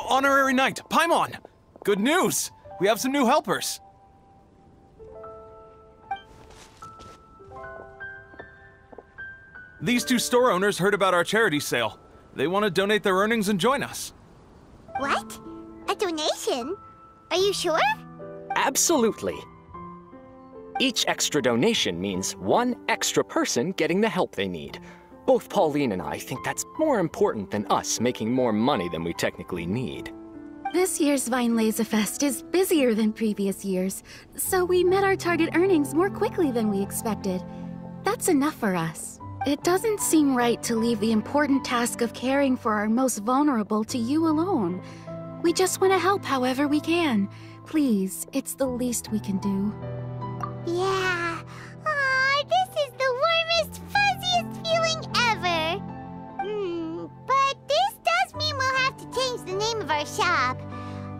Honorary Knight, Paimon! Good news! We have some new helpers! These two store owners heard about our charity sale. They want to donate their earnings and join us. What? A donation? Are you sure? Absolutely. Each extra donation means one extra person getting the help they need. Both Pauline and I think that's more important than us making more money than we technically need. This year's Vine Laser Fest is busier than previous years, so we met our target earnings more quickly than we expected. That's enough for us. It doesn't seem right to leave the important task of caring for our most vulnerable to you alone. We just want to help however we can. Please, it's the least we can do. Yeah. Aw, this is the warmest, fuzziest feeling ever. But this does mean we'll have to change the name of our shop.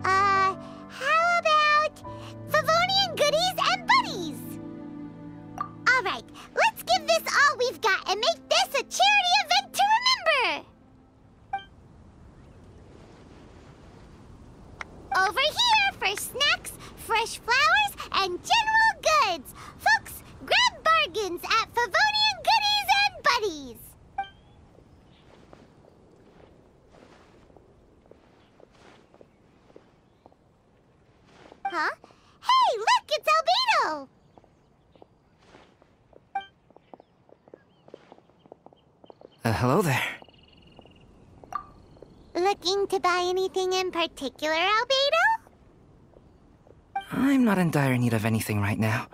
How about Favonian Goodies and Buddies? Alright, let's give this all we've got and make this a charity event to remember! Over here for snacks, fresh flowers, and general goods. Folks, grab bargains at Favonian Goodies and Buddies. Huh? Hey, look, it's Albedo! Hello there. Looking to buy anything in particular, Albedo? I'm not in dire need of anything right now.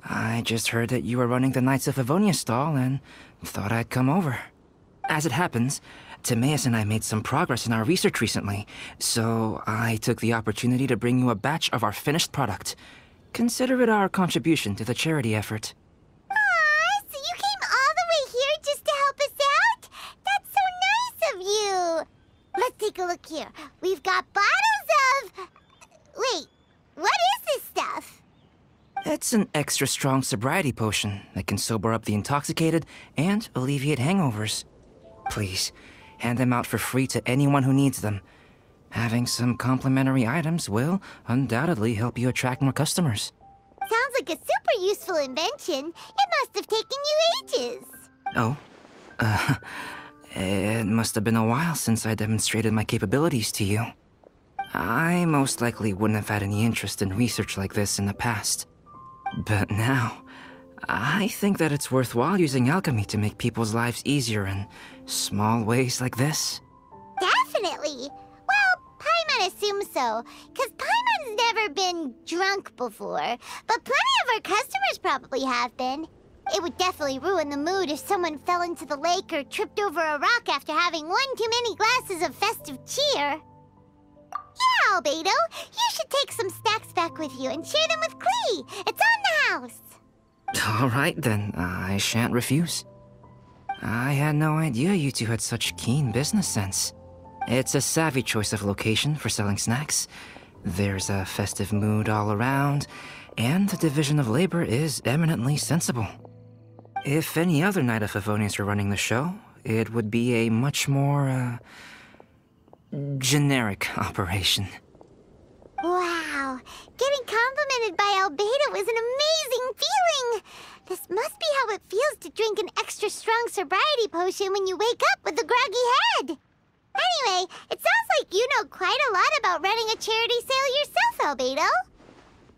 I just heard that you were running the Knights of Avonia stall and thought I'd come over. As it happens, Timaeus and I made some progress in our research recently, so I took the opportunity to bring you a batch of our finished product. Consider it our contribution to the charity effort. Aw, so you came all the way here just to help us out? That's so nice of you! Let's take a look here. We've got bottles of... Wait, what is this stuff? It's an extra strong sobriety potion that can sober up the intoxicated and alleviate hangovers. Please, hand them out for free to anyone who needs them. Having some complimentary items will undoubtedly help you attract more customers. Sounds like a super useful invention. It must have taken you ages. Oh? It must have been a while since I demonstrated my capabilities to you. I most likely wouldn't have had any interest in research like this in the past. But now, I think that it's worthwhile using alchemy to make people's lives easier in small ways like this. Definitely. Well, Paimon assumes so, because Paimon's never been drunk before, but plenty of our customers probably have been. It would definitely ruin the mood if someone fell into the lake or tripped over a rock after having one too many glasses of festive cheer. Yeah, Albedo, you should take some snacks back with you and share them with Klee. It's on the house. All right, then. I shan't refuse. I had no idea you two had such keen business sense. It's a savvy choice of location for selling snacks. There's a festive mood all around, and the division of labor is eminently sensible. If any other Knight of Favonians were running the show, it would be a much more, generic operation. Wow, getting complimented by Albedo is an amazing feeling. This must be how it feels to drink an extra strong sobriety potion when you wake up with a groggy head. Anyway, it sounds like you know quite a lot about running a charity sale yourself, Albedo.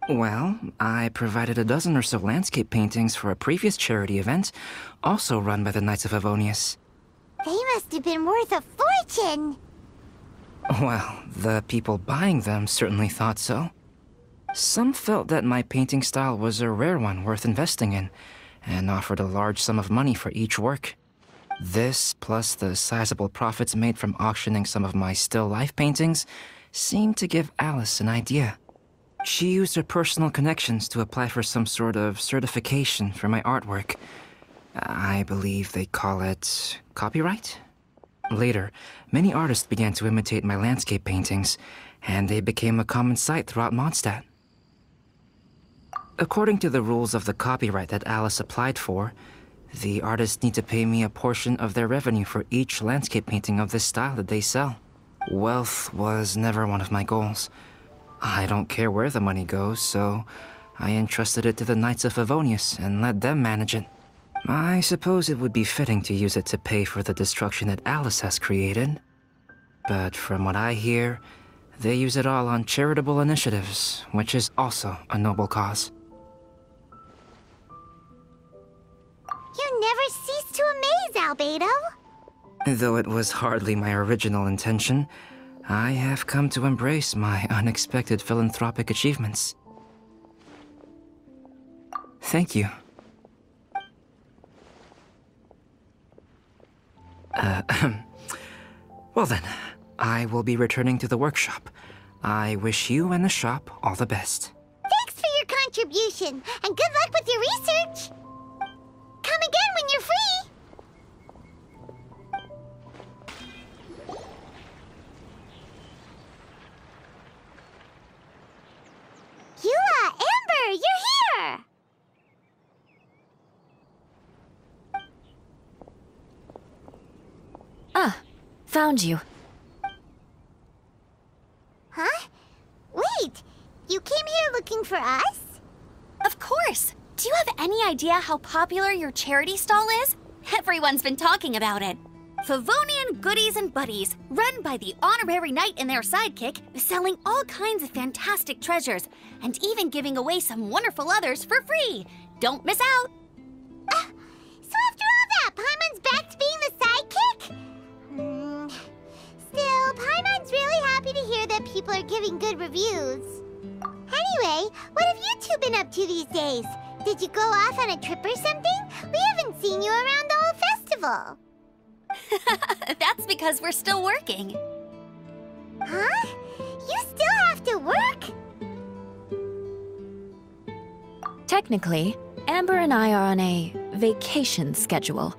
Well, I provided a dozen or so landscape paintings for a previous charity event, also run by the Knights of Favonius. They must have been worth a fortune. Well, the people buying them certainly thought so. Some felt that my painting style was a rare one worth investing in, and offered a large sum of money for each work. This, plus the sizable profits made from auctioning some of my still life paintings, seemed to give Alice an idea. She used her personal connections to apply for some sort of certification for my artwork. I believe they call it copyright? Later, many artists began to imitate my landscape paintings, and they became a common sight throughout Mondstadt. According to the rules of the copyright that Alice applied for, the artists need to pay me a portion of their revenue for each landscape painting of this style that they sell. Wealth was never one of my goals. I don't care where the money goes, so I entrusted it to the Knights of Favonius and let them manage it. I suppose it would be fitting to use it to pay for the destruction that Alice has created. But from what I hear, they use it all on charitable initiatives, which is also a noble cause. You never cease to amaze, Albedo. Though it was hardly my original intention, I have come to embrace my unexpected philanthropic achievements. Thank you. Well then, I will be returning to the workshop. I wish you and the shop all the best. Thanks for your contribution, and good luck with your research. Come again when you're free. Eula, Amber, you're here! Ah, found you. Huh? Wait, you came here looking for us? Of course! Do you have any idea how popular your charity stall is? Everyone's been talking about it. Favonian Goodies and Buddies, run by the honorary knight and their sidekick, selling all kinds of fantastic treasures, and even giving away some wonderful others for free. Don't miss out! So after all that, Paimon's back to being the sidekick? Still, Paimon's really happy to hear that people are giving good reviews. Anyway, what have you two been up to these days? Did you go off on a trip or something? We haven't seen you around the whole festival. That's because we're still working. Huh? You still have to work? Technically, Amber and I are on a vacation schedule.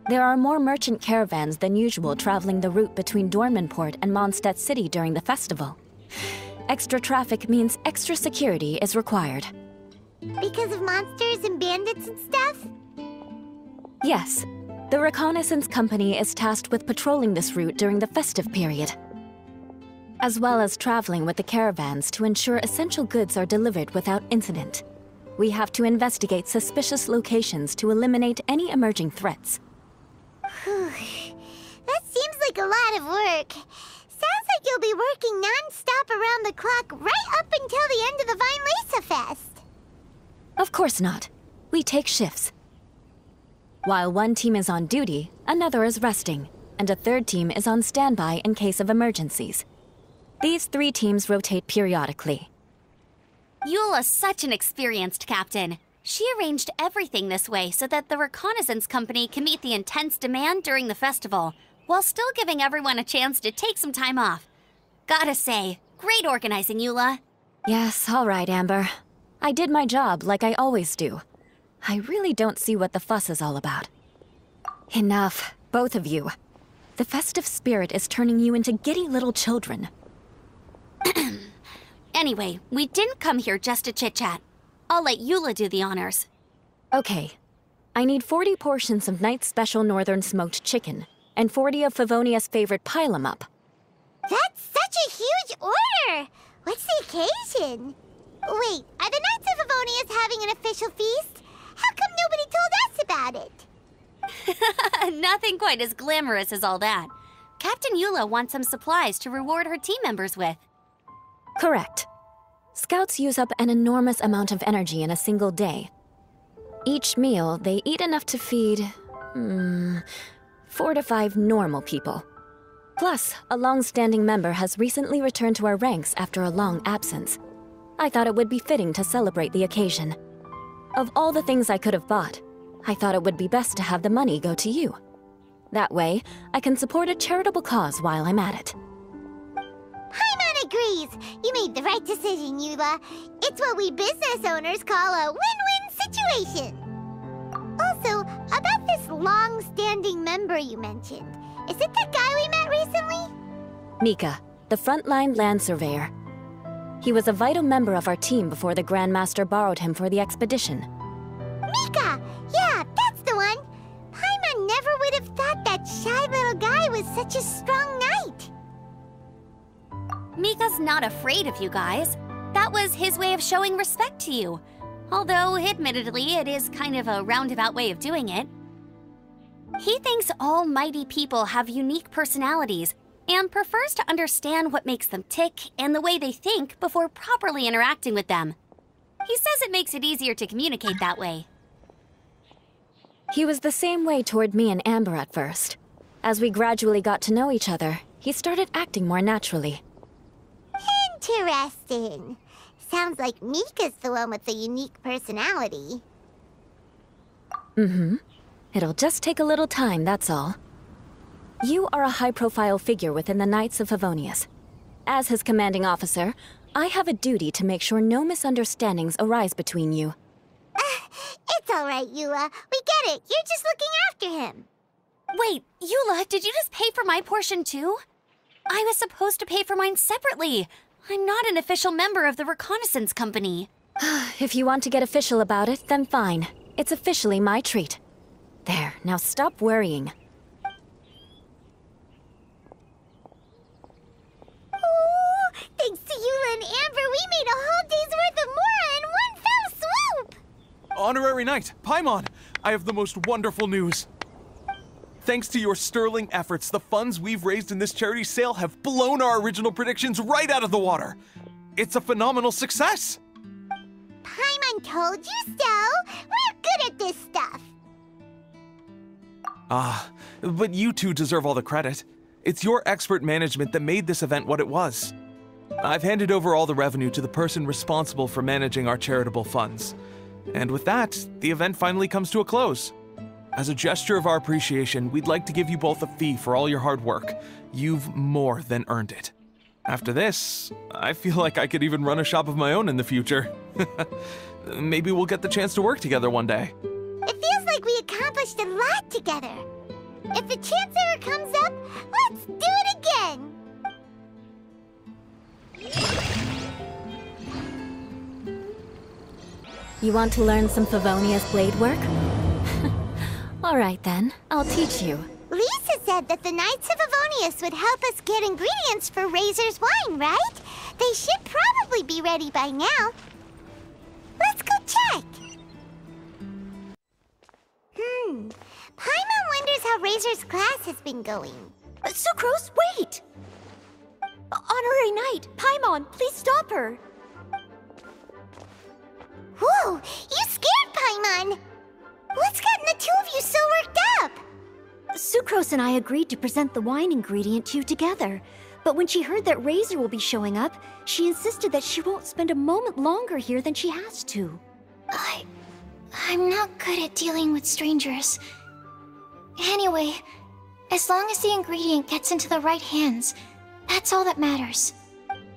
There are more merchant caravans than usual traveling the route between Dormanport and Mondstadt City during the festival. Extra traffic means extra security is required. Because of monsters and bandits and stuff? Yes, the reconnaissance company is tasked with patrolling this route during the festive period, as well as traveling with the caravans to ensure essential goods are delivered without incident. We have to investigate suspicious locations to eliminate any emerging threats. That seems like a lot of work. Sounds like you'll be working non-stop around the clock right up until the end of the Vine Lesa Fest. Of course not. We take shifts. While one team is on duty, another is resting, and a third team is on standby in case of emergencies. These 3 teams rotate periodically. Eula's such an experienced captain. She arranged everything this way so that the reconnaissance company can meet the intense demand during the festival, while still giving everyone a chance to take some time off. Gotta say, great organizing, Eula. Yes, all right, Amber. I did my job like I always do. I really don't see what the fuss is all about. Enough, both of you. The festive spirit is turning you into giddy little children. Anyway, we didn't come here just to chit-chat. I'll let Eula do the honors. Okay. I need 40 portions of Knight's Special Northern Smoked Chicken, and 40 of Favonia's favorite pile-em-up. That's such a huge order! What's the occasion? Wait, are the Knights of Favonius having an official feast? How come nobody told us about it? Nothing quite as glamorous as all that. Captain Eula wants some supplies to reward her team members with. Correct. Scouts use up an enormous amount of energy in a single day. Each meal, they eat enough to feed, 4 to 5 normal people. Plus, a long-standing member has recently returned to our ranks after a long absence. I thought it would be fitting to celebrate the occasion. Of all the things I could have bought, I thought it would be best to have the money go to you. That way, I can support a charitable cause while I'm at it. Paimon agrees! You made the right decision, Eula. It's what we business owners call a win-win situation. Also, about this long-standing member you mentioned, is it the guy we met recently? Mika, the frontline land surveyor. He was a vital member of our team before the Grandmaster borrowed him for the expedition. Mika! Yeah, that's the one! Paimon never would have thought that shy little guy was such a strong knight. Mika's not afraid of you guys. That was his way of showing respect to you. Although, admittedly, it is kind of a roundabout way of doing it. He thinks all mighty people have unique personalities and prefers to understand what makes them tick and the way they think before properly interacting with them. He says it makes it easier to communicate that way. He was the same way toward me and Amber at first. As we gradually got to know each other, he started acting more naturally. Interesting. Sounds like Mika's the one with the unique personality. Mm-hmm. It'll just take a little time, that's all. You are a high-profile figure within the Knights of Favonius. As his commanding officer, I have a duty to make sure no misunderstandings arise between you. It's all right, Eula. We get it. You're just looking after him. Wait, Eula, did you just pay for my portion too? I was supposed to pay for mine separately. I'm not an official member of the reconnaissance company. If you want to get official about it, then fine. It's officially my treat. There, now stop worrying. Oh, thanks to Eula and Amber, we made a whole day's worth of Mora in one fell swoop! Honorary Knight, Paimon, I have the most wonderful news. Thanks to your sterling efforts, the funds we've raised in this charity sale have blown our original predictions right out of the water. It's a phenomenal success! Paimon told you so! We're good at this stuff! But you two deserve all the credit. It's your expert management that made this event what it was. I've handed over all the revenue to the person responsible for managing our charitable funds. And with that, the event finally comes to a close. As a gesture of our appreciation, we'd like to give you both a fee for all your hard work. You've more than earned it. After this, I feel like I could even run a shop of my own in the future. Maybe we'll get the chance to work together one day. It feels like we accomplished a lot together. If the chance ever comes up, let's do it again! You want to learn some Favonius blade work? All right then, I'll teach you. Lisa said that the Knights of Favonius would help us get ingredients for Razor's wine, right? They should probably be ready by now. Let's go check! Paimon wonders how Razor's class has been going. Sucrose, wait! Honorary Knight, Paimon, please stop her! Whoa, you scared Paimon! What's gotten the two of you so worked up? Sucrose and I agreed to present the wine ingredient to you together. But when she heard that Razor will be showing up, she insisted that she won't spend a moment longer here than she has to. I'm not good at dealing with strangers. Anyway, as long as the ingredient gets into the right hands, that's all that matters.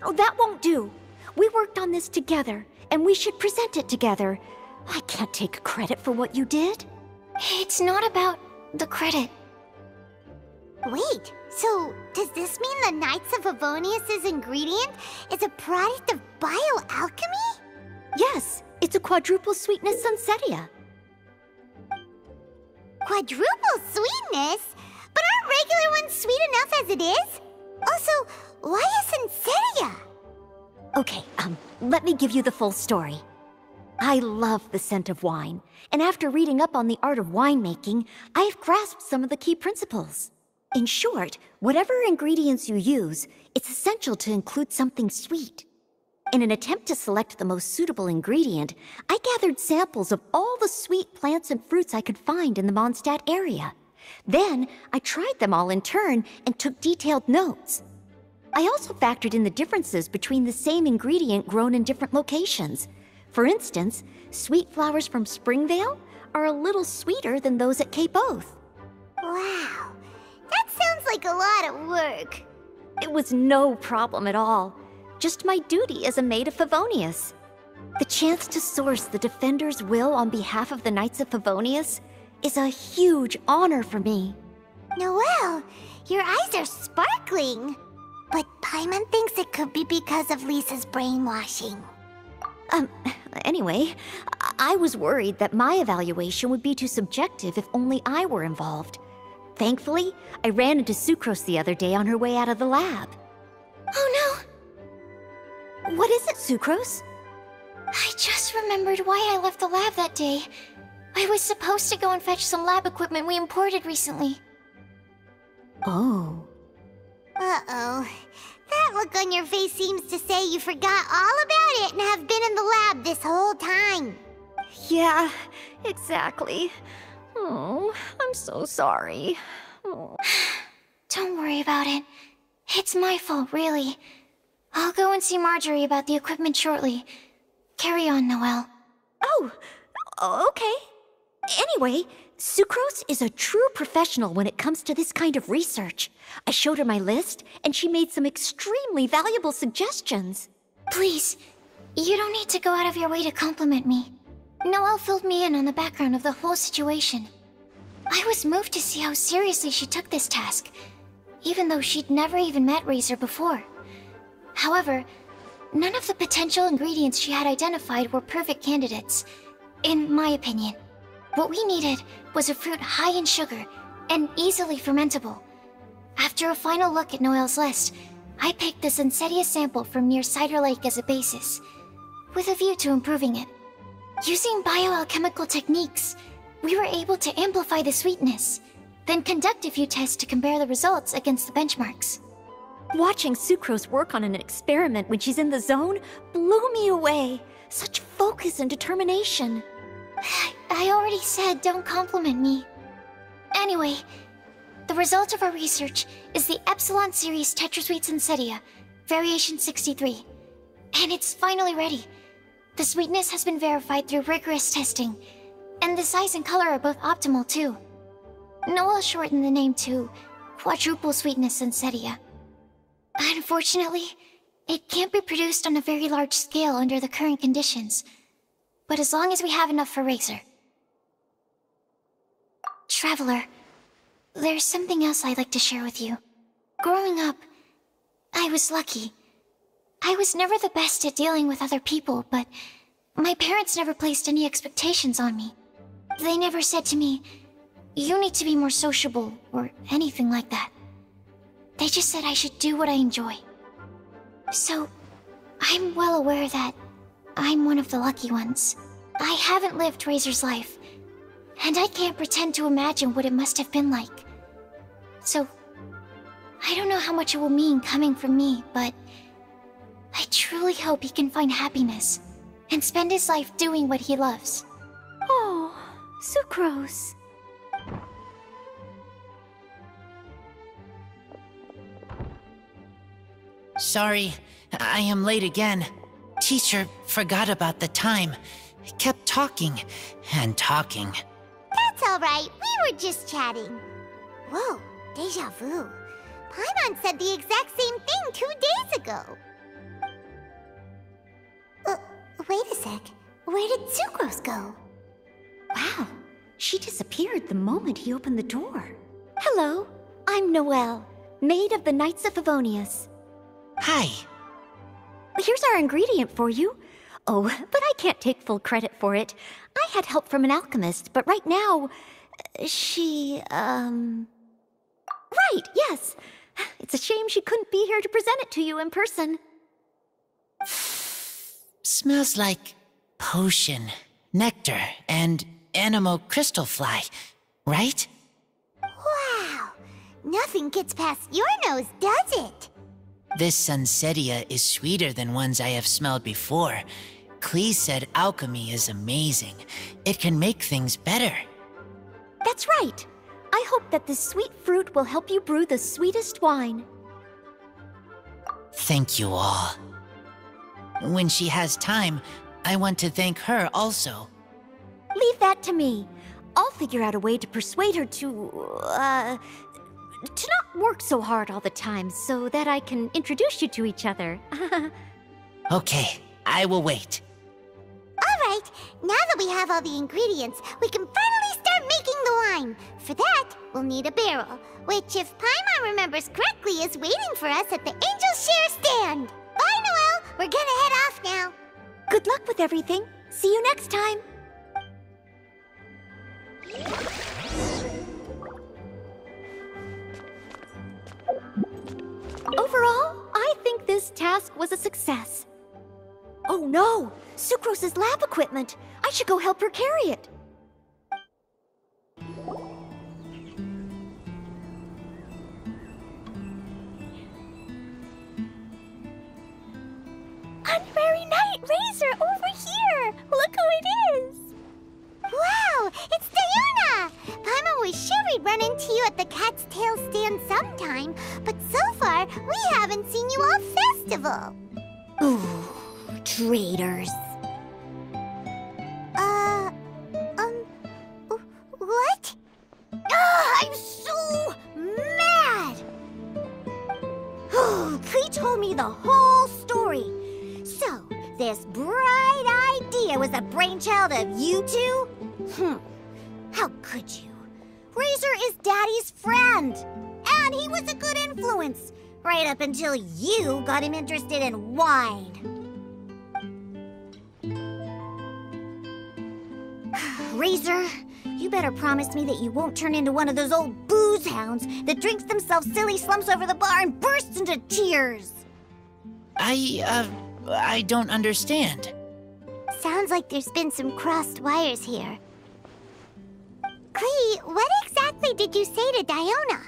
Oh, that won't do. We worked on this together, and we should present it together. I can't take credit for what you did. It's not about the credit. Wait, so does this mean the Knights of Favonius' ingredient is a product of bioalchemy? Yes, it's a quadruple sweetness sunsetia. Quadruple sweetness? But aren't regular ones sweet enough as it is? Also, why a sunsetia? Okay, let me give you the full story. I love the scent of wine, and after reading up on the art of winemaking, I have grasped some of the key principles. In short, whatever ingredients you use, it's essential to include something sweet. In an attempt to select the most suitable ingredient, I gathered samples of all the sweet plants and fruits I could find in the Mondstadt area. Then, I tried them all in turn and took detailed notes. I also factored in the differences between the same ingredient grown in different locations. For instance, sweet flowers from Springvale are a little sweeter than those at Cape Oath. Wow, that sounds like a lot of work. It was no problem at all. Just my duty as a maid of Favonius. The chance to source the Defender's will on behalf of the Knights of Favonius is a huge honor for me. Noelle, your eyes are sparkling. But Paimon thinks it could be because of Lisa's brainwashing. Anyway, I was worried that my evaluation would be too subjective if only I were involved. Thankfully, I ran into Sucrose the other day on her way out of the lab. Oh What is it, Sucrose? I just remembered why I left the lab that day. I was supposed to go and fetch some lab equipment we imported recently. Oh. Uh-oh. That look on your face seems to say you forgot all about it and have been in the lab this whole time. Yeah, exactly. Oh, I'm so sorry. Oh. Don't worry about it. It's my fault, really. I'll go and see Marjorie about the equipment shortly. Carry on, Noelle. Oh, okay. Anyway, Sucrose is a true professional when it comes to this kind of research. I showed her my list, and she made some extremely valuable suggestions. Please, you don't need to go out of your way to compliment me. Noelle filled me in on the background of the whole situation. I was moved to see how seriously she took this task, even though she'd never even met Razor before. However, none of the potential ingredients she had identified were perfect candidates, in my opinion. What we needed was a fruit high in sugar and easily fermentable. After a final look at Noelle's list, I picked the Sensetia sample from near Cider Lake as a basis, with a view to improving it. Using bioalchemical techniques, we were able to amplify the sweetness, then conduct a few tests to compare the results against the benchmarks. Watching Sucrose work on an experiment when she's in the zone blew me away. Such focus and determination. I already said don't compliment me. Anyway, the result of our research is the Epsilon Series Tetrasweet Sensetia, Variation 63. And it's finally ready. The sweetness has been verified through rigorous testing, and the size and color are both optimal too. Noelle shortened the name to Quadruple Sweetness Sensetia. Unfortunately, it can't be produced on a very large scale under the current conditions, but as long as we have enough for Razor. Traveler, there's something else I'd like to share with you. Growing up, I was lucky. I was never the best at dealing with other people, but my parents never placed any expectations on me. They never said to me, "You need to be more sociable," or anything like that. They just said I should do what I enjoy. So, I'm well aware that I'm one of the lucky ones. I haven't lived Razor's life, and I can't pretend to imagine what it must have been like. So, I don't know how much it will mean coming from me, but I truly hope he can find happiness and spend his life doing what he loves. Oh, Sucrose. Sorry, I am late again. Teacher forgot about the time. Kept talking and talking. That's all right. We were just chatting. Whoa, deja vu. Paimon said the exact same thing 2 days ago. Wait a sec. Where did Sucrose go? Wow, she disappeared the moment he opened the door. Hello, I'm Noelle, maid of the Knights of Favonius. Hi. Here's our ingredient for you. Oh, but I can't take full credit for it. I had help from an alchemist, but right now, she, Right, yes. It's a shame she couldn't be here to present it to you in person. Smells like potion, nectar, and anemo crystal fly, right? Wow! Nothing gets past your nose, does it? This Sensetia is sweeter than ones I have smelled before. Klee said alchemy is amazing. It can make things better. That's right. I hope that this sweet fruit will help you brew the sweetest wine. Thank you all. When she has time, I want to thank her also. Leave that to me. I'll figure out a way to persuade her to not work so hard all the time so that I can introduce you to each other. Okay, I will wait. All right, now that we have all the ingredients, we can finally start making the wine. For that, we'll need a barrel, which, if Paimon remembers correctly, is waiting for us at the Angel Share stand. Bye, Noelle. We're gonna head off now. Good luck with everything. See you next time. Overall, I think this task was a success. Oh no! Sucrose's lab equipment! I should go help her carry it. Honorary Knight Razor over here! Look who it is! Wow, it's Diona! Paimon was sure we'd run into you at the Cat's Tail stand sometime, but so far, we haven't seen you all festival. Ooh, traitors. What? I'm so mad! Klee told me the whole story. So, this bright idea was the brainchild of you two? How could you? Razor is Daddy's friend, and he was a good influence, right up until you got him interested in wine. Razor, you better promise me that you won't turn into one of those old booze hounds that drinks themselves silly, slumps over the bar, and bursts into tears. I don't understand. Sounds like there's been some crossed wires here. Klee, what exactly did you say to Diona?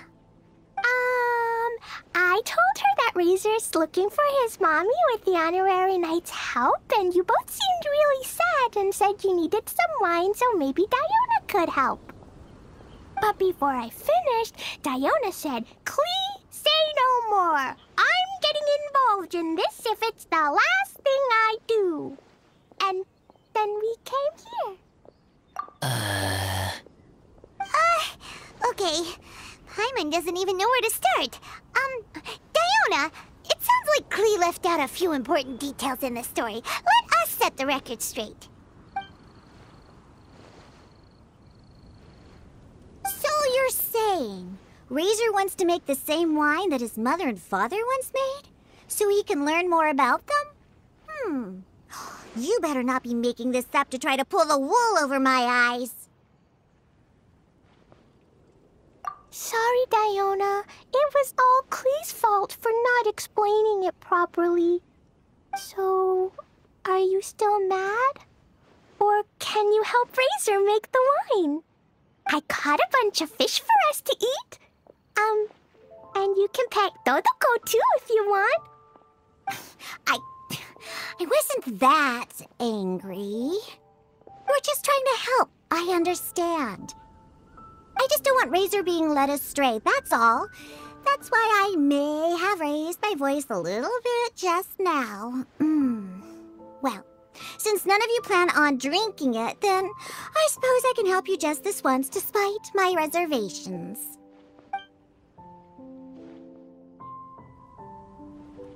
I told her that Razor's looking for his mommy with the Honorary Knight's help, and you both seemed really sad and said you needed some wine, so maybe Diona could help. But before I finished, Diona said, Klee, say no more. I'm getting involved in this if it's the last thing I do. And then we came here. Okay. Paimon doesn't even know where to start. Diona, it sounds like Klee left out a few important details in the story. Let us set the record straight. So you're saying Razor wants to make the same wine that his mother and father once made? So he can learn more about them? You better not be making this up to try to pull the wool over my eyes. Sorry, Diona. It was all Klee's fault for not explaining it properly. So, are you still mad? Or can you help Razor make the wine? I caught a bunch of fish for us to eat. And you can pet Dodoko too if you want. I wasn't that angry. We're just trying to help. I understand. I just don't want Razor being led astray, that's all. That's why I may have raised my voice a little bit just now. Well, since none of you plan on drinking it, then I suppose I can help you just this once despite my reservations.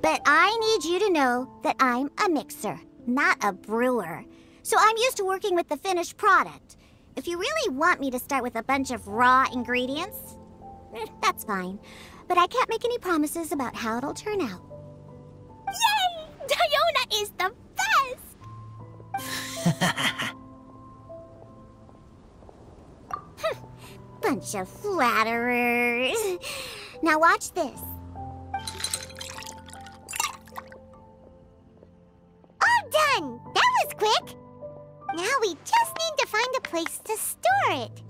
But I need you to know that I'm a mixer, not a brewer. So I'm used to working with the finished product. If you really want me to start with a bunch of raw ingredients, that's fine. But I can't make any promises about how it'll turn out. Yay! Diona is the best! Bunch of flatterers. Now watch this. All done! That was quick! Now we just need to find a place to store it.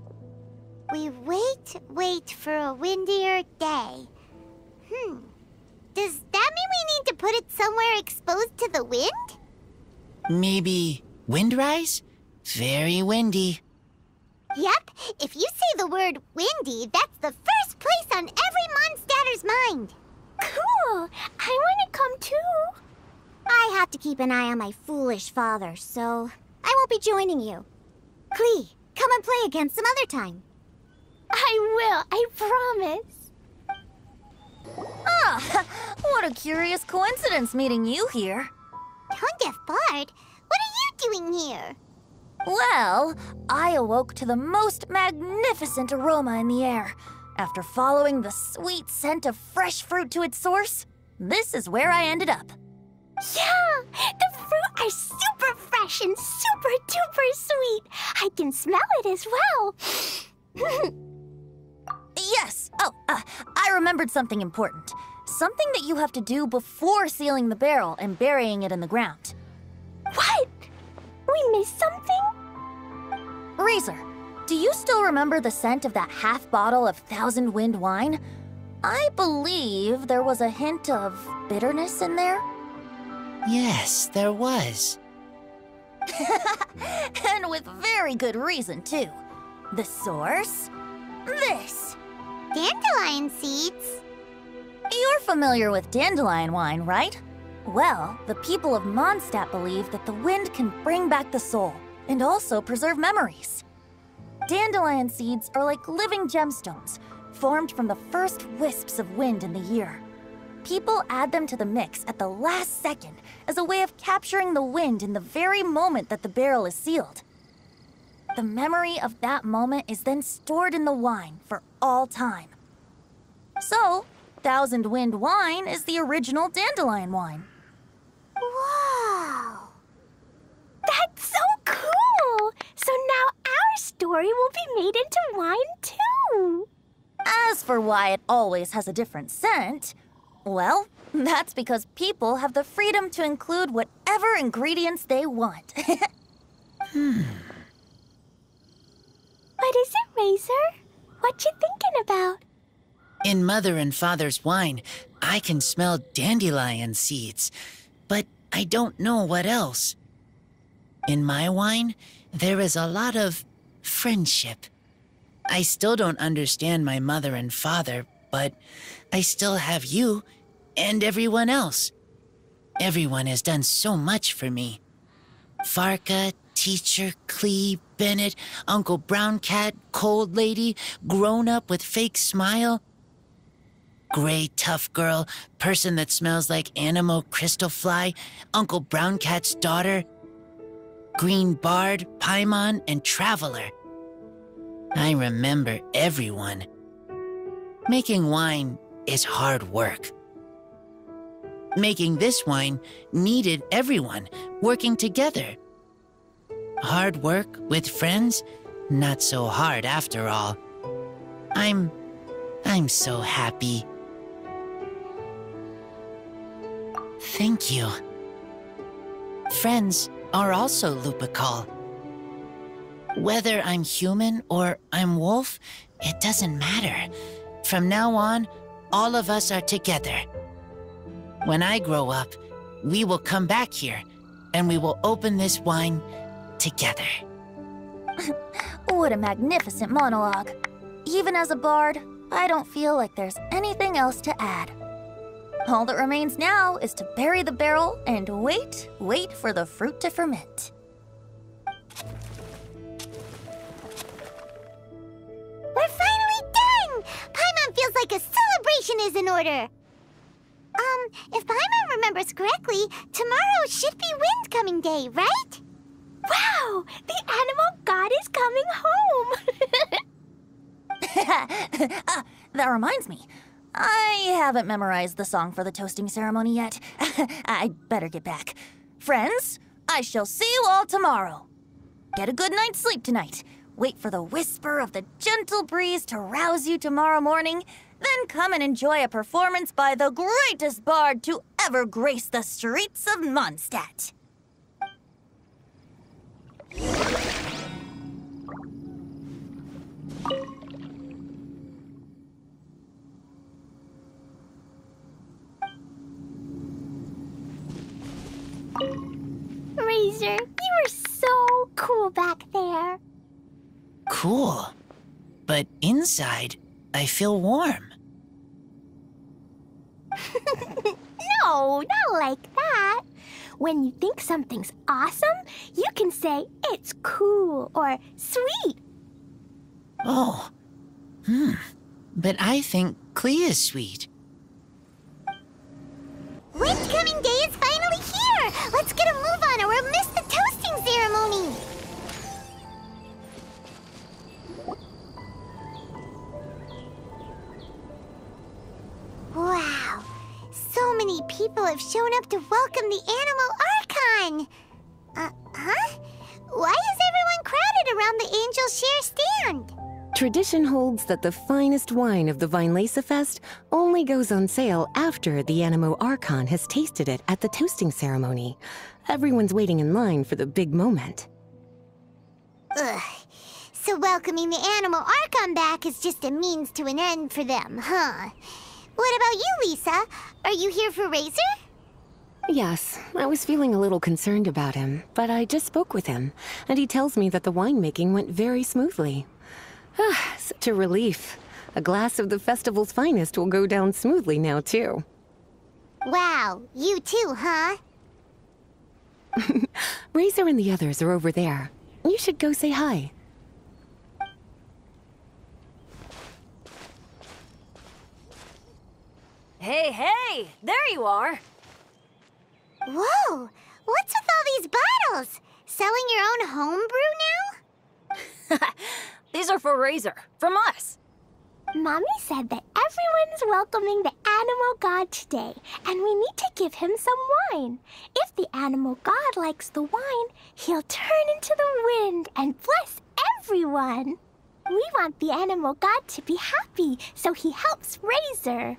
We wait for a windier day. Does that mean we need to put it somewhere exposed to the wind? Maybe windrise? Very windy. Yep, if you say the word windy, that's the first place on every Mondstatter's mind. Cool! I want to come too. I have to keep an eye on my foolish father, so I won't be joining you. Klee, come and play again some other time. I will, I promise. What a curious coincidence meeting you here. Don't get bored. What are you doing here? Well, I awoke to the most magnificent aroma in the air. After following the sweet scent of fresh fruit to its source, this is where I ended up. Yeah, the fruit are super fresh and super duper sweet. I can smell it as well. Yes. I remembered something important. Something that you have to do before sealing the barrel and burying it in the ground. What? We missed something? Razor, do you still remember the scent of that half bottle of Thousand Wind wine? I believe there was a hint of bitterness in there. Yes, there was. And with very good reason, too. The source? This. Dandelion seeds? You're familiar with dandelion wine, right? Well, the people of Mondstadt believe that the wind can bring back the soul and also preserve memories. Dandelion seeds are like living gemstones, formed from the first wisps of wind in the year. People add them to the mix at the last second as a way of capturing the wind in the very moment that the barrel is sealed. The memory of that moment is then stored in the wine for all time. So, Thousand Wind wine is the original dandelion wine. Whoa! That's so cool! So now our story will be made into wine too! As for why it always has a different scent, well, that's because people have the freedom to include whatever ingredients they want. What is it, Razor? What you thinking about? In Mother and Father's wine, I can smell dandelion seeds, but I don't know what else. In my wine, there is a lot of friendship. I still don't understand my mother and father, but I still have you and everyone else. Everyone has done so much for me. Farka, Teacher, Clee, Bennett, Uncle Brown Cat, Cold Lady, Grown Up with Fake Smile, Gray Tough Girl, Person that Smells like Animo Crystal Fly, Uncle Brown Cat's Daughter, Green Bard, Paimon, and Traveler. I remember everyone. Making wine is hard work. Making this wine needed everyone working together. Hard work with friends? Not so hard after all. I'm so happy. Thank you. Friends are also Lupical. Whether I'm human or I'm wolf, it doesn't matter. From now on, all of us are together. When I grow up, we will come back here, and we will open this wine together. What a magnificent monologue. Even as a bard, I don't feel like there's anything else to add. All that remains now is to bury the barrel and wait for the fruit to ferment. We're finally done! Paimon feels like a celebration is in order. If Paimon remembers correctly, tomorrow should be Windcoming Day, right? Wow! The animal god is coming home! That reminds me. I haven't memorized the song for the toasting ceremony yet. I'd better get back. Friends, I shall see you all tomorrow. Get a good night's sleep tonight. Wait for the whisper of the gentle breeze to rouse you tomorrow morning. Then come and enjoy a performance by the greatest bard to ever grace the streets of Mondstadt. Razor, you were so cool back there. Cool. But inside, I feel warm. No, not like that. When you think something's awesome, you can say it's cool or sweet. Oh. But I think Clee is sweet. Windcoming Day is finally here! Let's get a move on or we'll miss the toasting ceremony! Wow! So many people have shown up to welcome the Animal Archon! Huh? Why is everyone crowded around the Angel Share stand? Tradition holds that the finest wine of the Vinelesa Fest only goes on sale after the Animo Archon has tasted it at the toasting ceremony. Everyone's waiting in line for the big moment. Ugh. So welcoming the Animo Archon back is just a means to an end for them, huh? What about you, Lisa? Are you here for Razor? Yes, I was feeling a little concerned about him, but I just spoke with him, and he tells me that the winemaking went very smoothly. Such a relief. A glass of the festival's finest will go down smoothly now, too. Wow, you too, huh? Razor and the others are over there. You should go say hi. Hey, hey! There you are! Whoa! What's with all these bottles? Selling your own homebrew now? These are for Razor, from us. Mommy said that everyone's welcoming the Animal God today, and we need to give him some wine. If the Animal God likes the wine, he'll turn into the wind and bless everyone. We want the Animal God to be happy, so he helps Razor.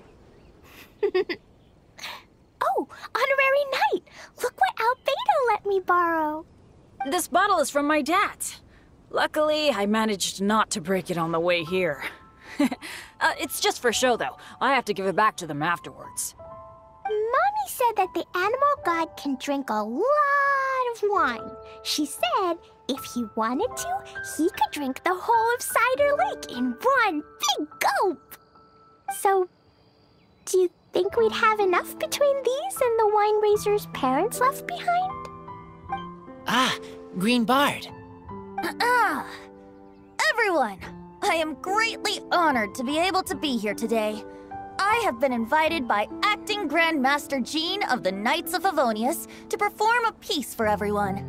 Oh, Honorary Knight! Look what Albedo let me borrow. This bottle is from my dad. Luckily, I managed not to break it on the way here. It's just for show, though. I have to give it back to them afterwards. Mommy said that the Animal God can drink a lot of wine. She said if he wanted to, he could drink the whole of Cider Lake in one big gulp. So, do you think we'd have enough between these and the wine raiser's parents left behind? Ah, Green Bard. Everyone, I am greatly honored to be able to be here today. I have been invited by Acting Grand Master Jean of the Knights of Favonius to perform a piece for everyone.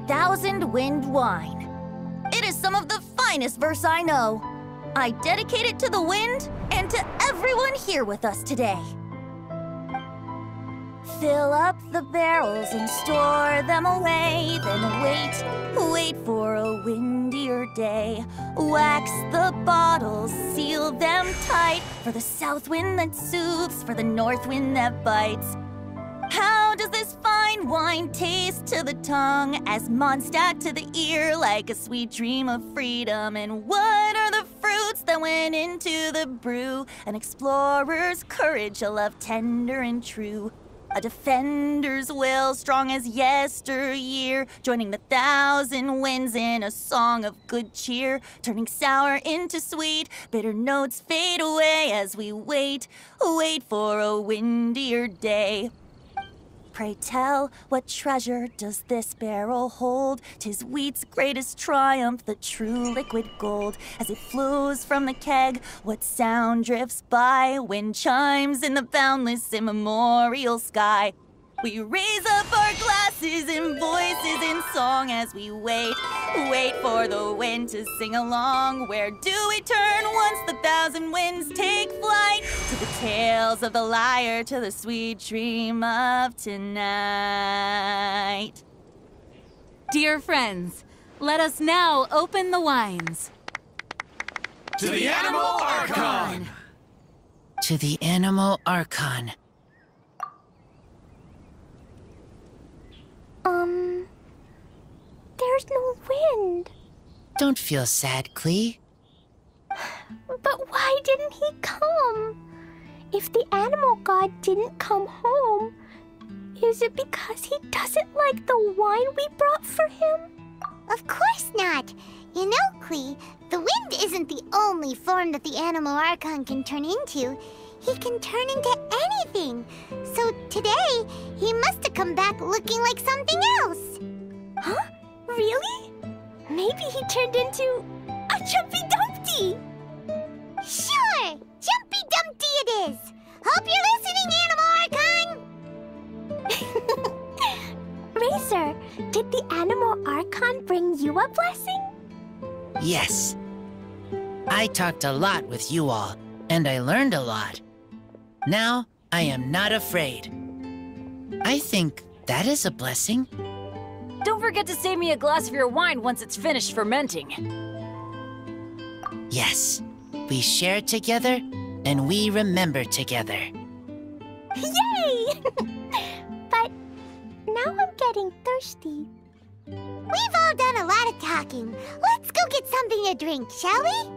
Thousand Wind Wine. It is some of the finest verse I know. I dedicate it to the wind and to everyone here with us today. Fill up the barrels and store them away, then wait for a windier day. Wax the bottles, seal them tight, for the south wind that soothes, for the north wind that bites. How does this fine wine taste to the tongue, as Mondstadt to the ear, like a sweet dream of freedom? And what are the fruits that went into the brew? An explorer's courage, a love tender and true. A defender's will, strong as yesteryear, joining the thousand winds in a song of good cheer, turning sour into sweet, bitter notes fade away as we wait for a windier day. Pray tell, what treasure does this barrel hold? 'Tis wheat's greatest triumph, the true liquid gold. As it flows from the keg, what sound drifts by? Wind chimes in the boundless immemorial sky. We raise up our glasses and voices in song as we wait for the wind to sing along. Where do we turn once the thousand winds take flight? To the tales of the lyre, to the sweet dream of tonight. Dear friends, let us now open the wines. To the Animal Archon! To the Animal Archon. There's no wind. Don't feel sad, Klee. But why didn't he come? If the Animal God didn't come home, is it because he doesn't like the wine we brought for him? Of course not. You know, Klee, the wind isn't the only form that the Animal Archon can turn into. He can turn into anything. So today, he must have come back looking like something else. Huh? Really? Maybe he turned into a Jumpy Dumpty. Sure! Jumpy Dumpty it is! Hope you're listening, Animal Archon! Razor, did the Animal Archon bring you a blessing? Yes. I talked a lot with you all, and I learned a lot. Now, I am not afraid. I think that is a blessing. Don't forget to save me a glass of your wine once it's finished fermenting. Yes, we share together, and we remember together. Yay! But now I'm getting thirsty. We've all done a lot of talking. Let's go get something to drink, shall we?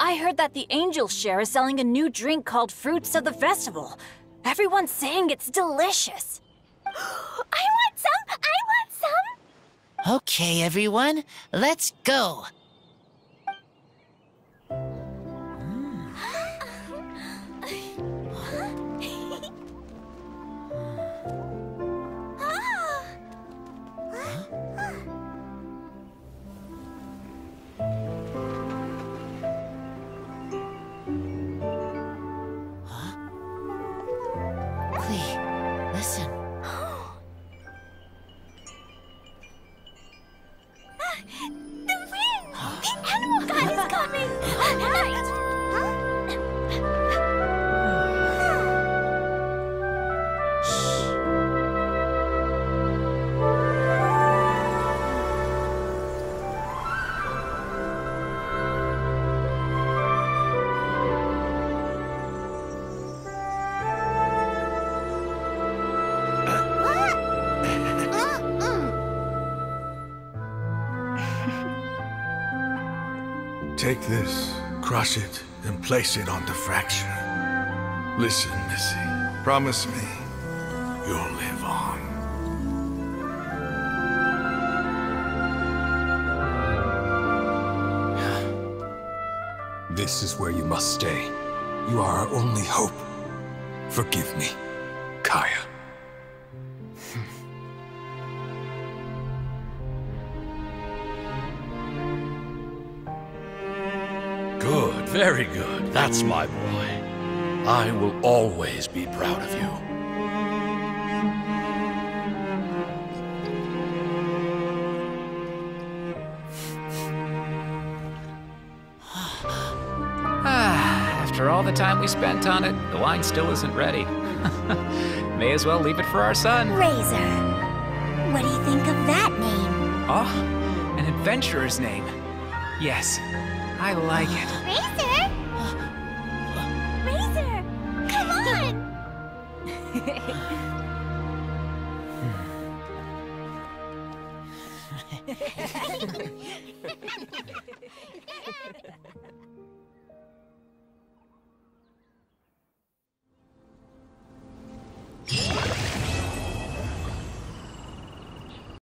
I heard that the Angel Share is selling a new drink called Fruits of the Festival. Everyone's saying it's delicious. I want some! I want some! Okay, everyone, let's go. Listen. The wind! The animal god is coming! Alright! Take this, crush it, and place it on the fracture. Listen, Missy. Promise me you'll live on. This is where you must stay. You are our only hope. Forgive me, Kaya. Good, very good. That's my boy. I will always be proud of you. After all the time we spent on it, the wine still isn't ready. May as well leave it for our son. Razor. What do you think of that name? Oh, an adventurer's name. Yes, I like it. Razor! Come on!